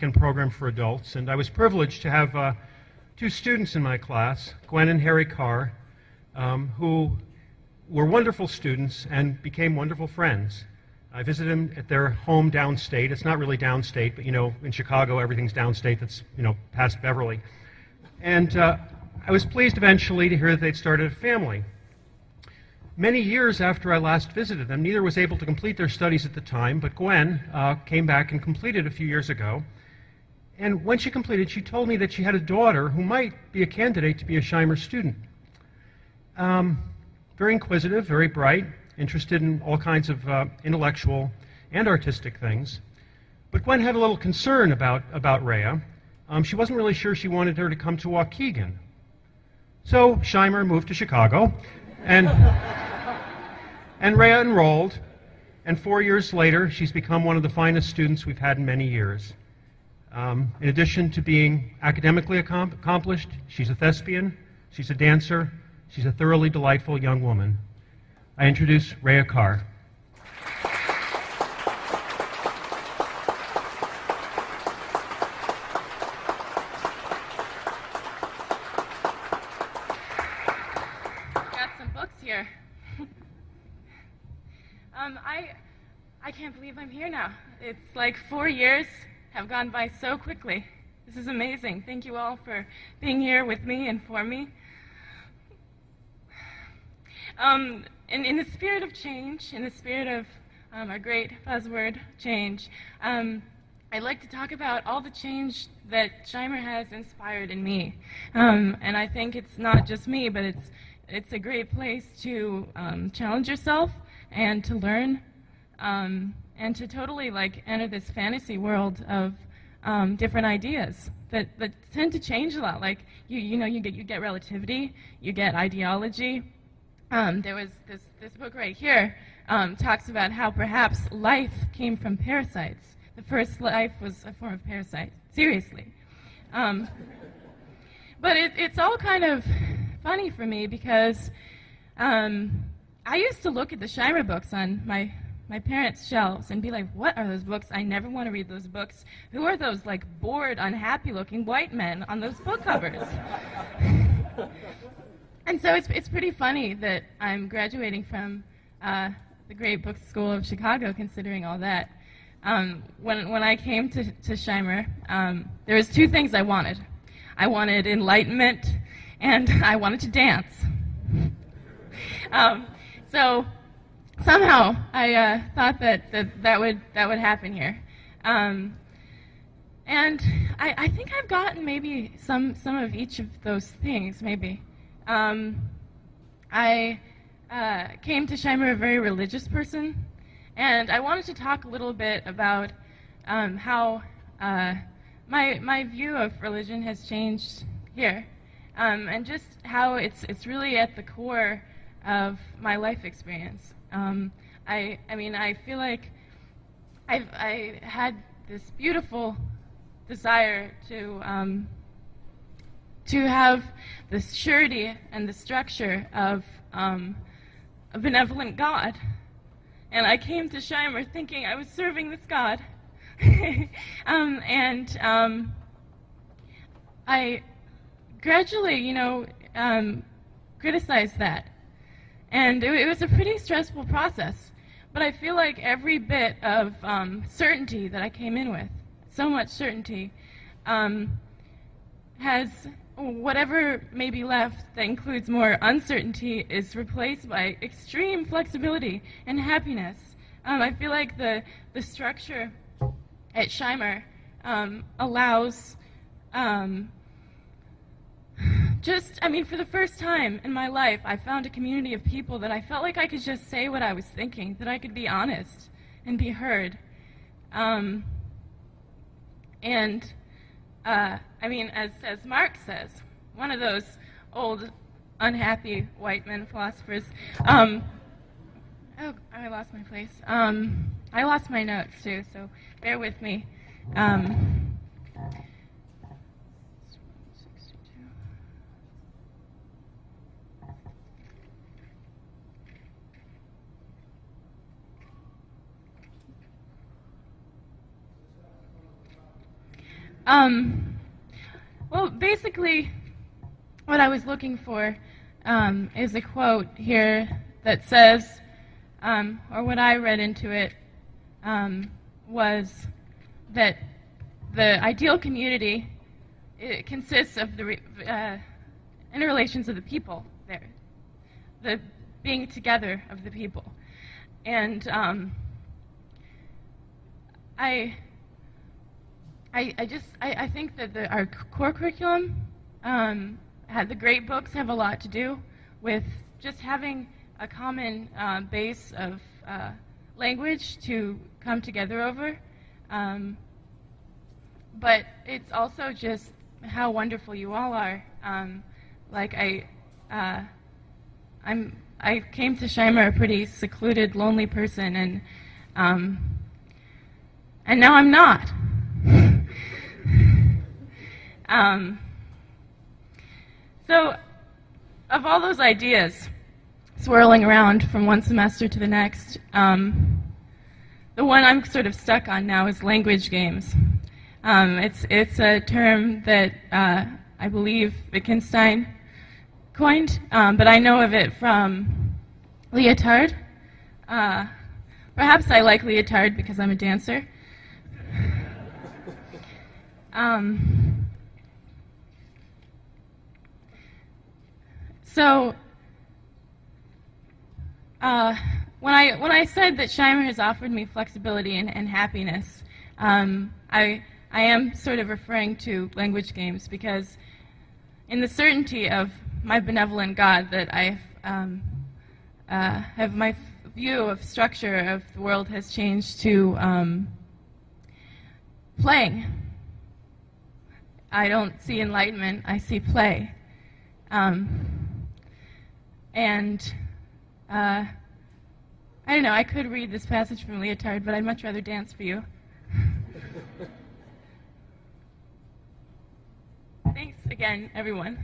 weekend program for adults, and I was privileged to have two students in my class, Gwen and Harry Carr, who were wonderful students and became wonderful friends. I visited them at their home downstate. It's not really downstate, but in Chicago everything's downstate. That's past Beverly. And I was pleased eventually to hear that they'd started a family. Many years after I last visited them, neither was able to complete their studies at the time, but Gwen came back and completed a few years ago. And when she completed, she told me that she had a daughter who might be a candidate to be a Shimer student. Very inquisitive, very bright, interested in all kinds of intellectual and artistic things. But Gwen had a little concern about Raya. She wasn't really sure she wanted her to come to Waukegan. So Shimer moved to Chicago, and Raya enrolled, and 4 years later, she's become one of the finest students we've had in many years. In addition to being academically accomplished, she's a thespian, she's a dancer, she's a thoroughly delightful young woman. I introduce Raya Carr. Got some books here. I can't believe I'm here now. It's like 4 years have gone by so quickly. This is amazing. Thank you all for being here with me and for me. In the spirit of change, in the spirit of our great buzzword, change, I'd like to talk about all the change that Shimer has inspired in me. And I think it's not just me, but it's a great place to challenge yourself and to learn and to totally enter this fantasy world of different ideas that tend to change a lot. Like you get relativity, you get ideology. There was this book right here talks about how perhaps life came from parasites. The first life was a form of parasite. Seriously. But it's all kind of funny for me because I used to look at the Shimer books on my parents' shelves and be like, what are those books? I never want to read those books. Who are those bored, unhappy-looking white men on those book covers? And so it's pretty funny that I'm graduating from the great book school of Chicago, considering all that. When I came to Shimer, there was two things I wanted. I wanted enlightenment, and I wanted to dance. So somehow I thought that would happen here. And I think I've gotten maybe some of each of those things, maybe. I came to Shimer a very religious person, and I wanted to talk a little bit about how my view of religion has changed here, and just how it's really at the core of my life experience. I mean, I feel like I had this beautiful desire to have the surety and the structure of a benevolent God. And I came to Shimer thinking I was serving this God. I gradually, criticized that. And it was a pretty stressful process. But I feel like every bit of certainty that I came in with, so much certainty, has whatever may be left that includes more uncertainty is replaced by extreme flexibility and happiness. I feel like the structure at Shimer allows for the first time in my life, I found a community of people that I felt like I could just say what I was thinking, that I could be honest and be heard. As Marx says, one of those old, unhappy white men philosophers, oh, I lost my place. I lost my notes too, so bear with me. Well, basically, what I was looking for is a quote here that says, or what I read into it, was that the ideal community, it consists of the interrelations of the people there, the being together of the people. And I think that our core curriculum, the great books have a lot to do with just having a common base of language to come together over. But it's also just how wonderful you all are. Like I came to Shimer a pretty secluded, lonely person, and now I'm not. So, of all those ideas swirling around from one semester to the next, the one I'm sort of stuck on now is language games. It's a term that I believe Wittgenstein coined, but I know of it from Leotard. Perhaps I like Leotard because I'm a dancer. So when I said that Shimer has offered me flexibility and happiness, I am sort of referring to language games, because in the certainty of my benevolent God that I have my view of structure of the world has changed to playing. I don't see enlightenment, I see play. And I don't know, I could read this passage from Leotard, but I'd much rather dance for you. Thanks again, everyone.